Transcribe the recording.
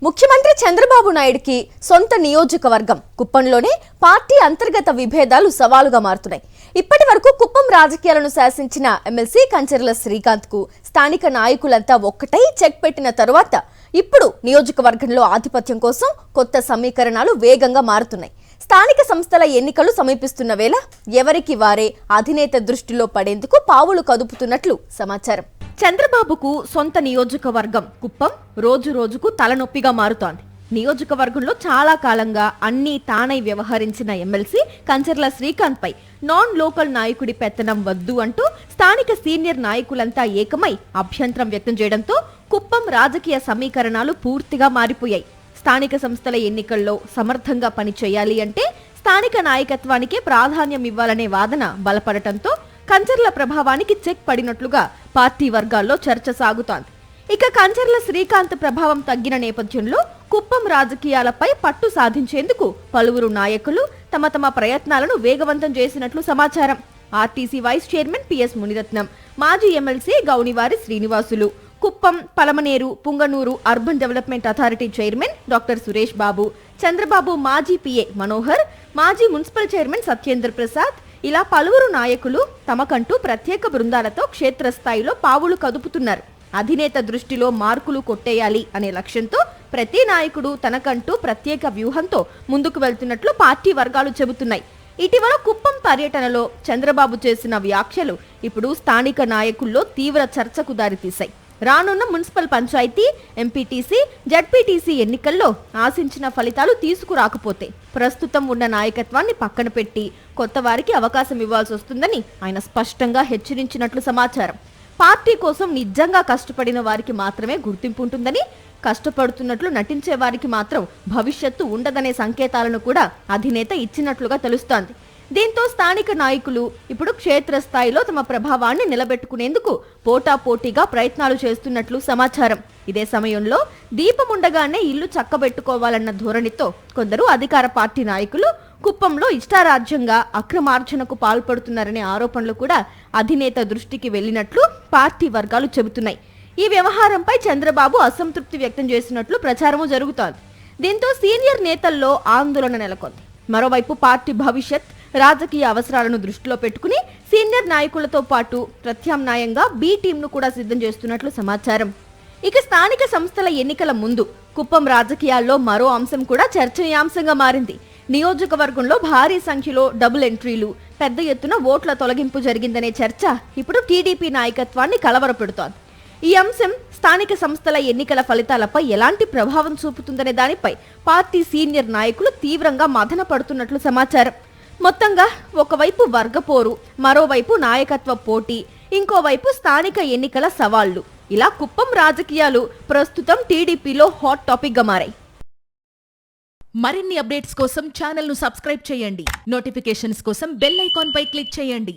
ముఖ్యమంత్రి చంద్రబాబు నాయుడుకి సొంత నియోజకవర్గం కుప్పంలోనే పార్టీ అంతర్గత విభేదాలు సవాలుగా మారుతున్నాయి. ఇప్పటి వరకు కుప్పం రాజకీయాలను శాసించిన ఎమ్మెల్సీ కంచెర్ల శ్రీకాంత్ కు స్థానిక నాయకులంతా ఒక్కటై చెక్ పెట్టిన తరువాత ఇప్పుడు నియోజకవర్గంలో ఆధిపత్యం కోసం కొత్త సమీకరణాలు వేగంగా మారుతున్నాయి. స్థానిక సంస్థల ఎన్నికలు సమీపిస్తున్న వేళ ఎవరికి వారే అధినేత దృష్టిలో పడేందుకు పావులు కదుపుతున్నట్లు సమాచారం. చంద్రబాబుకు సొంత నియోజకవర్గం కుప్పం రోజు రోజుకు తలనొప్పిగా మారుతోంది. నియోజకవర్గంలో చాలా కాలంగా అన్ని తానై వ్యవహరించిన ఎమ్మెల్సీ కంచెర్ల శ్రీకాంత్ పై నాన్ లోకల్ నాయకుడి పెత్తనం వద్దు అంటూ స్థానిక సీనియర్ నాయకులంతా ఏకమై అభ్యంతరం వ్యక్తం చేయడంతో కుప్పం రాజకీయ సమీకరణాలు పూర్తిగా మారిపోయాయి. స్థానిక సంస్థల ఎన్నికల్లో సమర్థంగా పనిచేయాలి అంటే స్థానిక నాయకత్వానికే ప్రాధాన్యం ఇవ్వాలనే వాదన బలపడటంతో కంచెర్ల ప్రభావానికి చెక్ పడినట్లుగా పార్టీ వర్గాల్లో చర్చ సాగుతోంది. ఇక కంచెర్ల శ్రీకాంత్ ప్రభావం తగ్గిన నేపథ్యంలో కుప్పం రాజకీయాలపై పట్టు సాధించేందుకు పలువురు నాయకులు తమ తమ ప్రయత్నాలను వేగవంతం చేసినట్లు సమాచారం. RTC vice chairman PS Muniratnam, మాజీ MLC Gounivari Srinivasulu, Kuppam, Palamaner, Punganur urban development authority chairman doctor Suresh Babu, Chandrababu మాజీ పిఏ మనోహర్, మాజీ మున్సిపల్ చైర్మన్ సత్యేంద్ర ప్రసాద్ ఇలా పలువురు నాయకులు తమకంటూ ప్రత్యేక బృందాలతో క్షేత్రస్థాయిలో పావులు కదుపుతున్నారు. అధినేత దృష్టిలో మార్కులు కొట్టేయాలి అనే లక్ష్యంతో ప్రతి నాయకుడు తనకంటూ ప్రత్యేక వ్యూహంతో ముందుకు వెళ్తున్నట్లు పార్టీ వర్గాలు చెబుతున్నాయి. ఇటీవల కుప్పం పర్యటనలో చంద్రబాబు చేసిన వ్యాఖ్యలు ఇప్పుడు స్థానిక నాయకుల్లో తీవ్ర చర్చకు దారితీశాయి. రానున్న మున్సిపల్ పంచాయతీ, ఎంపీటీసీ, జడ్పీటీసీ ఎన్నికల్లో ఆశించిన ఫలితాలు తీసుకురాకపోతే ప్రస్తుతం ఉన్న నాయకత్వాన్ని పక్కన పెట్టి కొత్త వారికి అవకాశం ఇవ్వాల్సి వస్తుందని ఆయన స్పష్టంగా హెచ్చరించినట్లు సమాచారం. పార్టీ కోసం నిజంగా కష్టపడిన వారికి మాత్రమే గుర్తింపు ఉంటుందని, కష్టపడుతున్నట్లు నటించే వారికి మాత్రం భవిష్యత్తు ఉండదనే సంకేతాలను కూడా అధినేత ఇచ్చినట్లుగా తెలుస్తోంది. దీంతో స్థానిక నాయకులు ఇప్పుడు క్షేత్రస్థాయిలో తమ ప్రభావాన్ని నిలబెట్టుకునేందుకు పోటాపోటీగా ప్రయత్నాలు చేస్తున్నట్లు సమాచారం. ఇదే సమయంలో దీపముండగానే ఇల్లు చక్కబెట్టుకోవాలన్న ధోరణితో కొందరు అధికార పార్టీ నాయకులు కుప్పంలో ఇష్టారాజ్యంగా అక్రమార్జనకు పాల్పడుతున్నారనే ఆరోపణలు కూడా అధినేత దృష్టికి వెళ్లినట్లు పార్టీ వర్గాలు చెబుతున్నాయి. ఈ వ్యవహారంపై చంద్రబాబు అసంతృప్తి వ్యక్తం చేసినట్లు ప్రచారము జరుగుతోంది. దీంతో సీనియర్ నేతల్లో ఆందోళన నెలకొంది. మరోవైపు పార్టీ భవిష్యత్, రాజకీయ అవసరాలను దృష్టిలో పెట్టుకుని సీనియర్ నాయకులతో పాటు ప్రత్యామ్నాయంగా బి టీంను కూడా సిద్ధం చేస్తున్నట్లు సమాచారం. ఇక స్థానిక సంస్థల ఎన్నికల ముందు కుప్పం రాజకీయాల్లో మరో అంశం కూడా చర్చనీయాంశంగా మారింది. నియోజకవర్గంలో భారీ సంఖ్యలో డబుల్ ఎంట్రీలు, పెద్ద ఎత్తున ఓట్ల తొలగింపు జరిగిందనే చర్చ ఇప్పుడు టీడీపీ నాయకత్వాన్ని కలవరపెడుతోంది. ఈ అంశం స్థానిక సంస్థల ఎన్నికల ఫలితాలపై ఎలాంటి ప్రభావం చూపుతుందనే దానిపై పార్టీ సీనియర్ నాయకులు తీవ్రంగా మదన పడుతున్నట్లు సమాచారం. మొత్తంగా ఒకవైపు వర్గపోరు, మరోవైపు నాయకత్వ పోటీ, ఇంకోవైపు స్థానిక ఎన్నికల సవాళ్లు, ఇలా కుప్పం రాజకీయాలు ప్రస్తుతం టీడీపీలో హాట్ టాపిక్ గా మారాయి. మరిన్ని అప్డేట్స్ కోసం ఛానల్ ను సబ్స్క్రైబ్ చేయండి. నోటిఫికేషన్స్ కోసం బెల్ ఐకాన్ పై క్లిక్ చేయండి.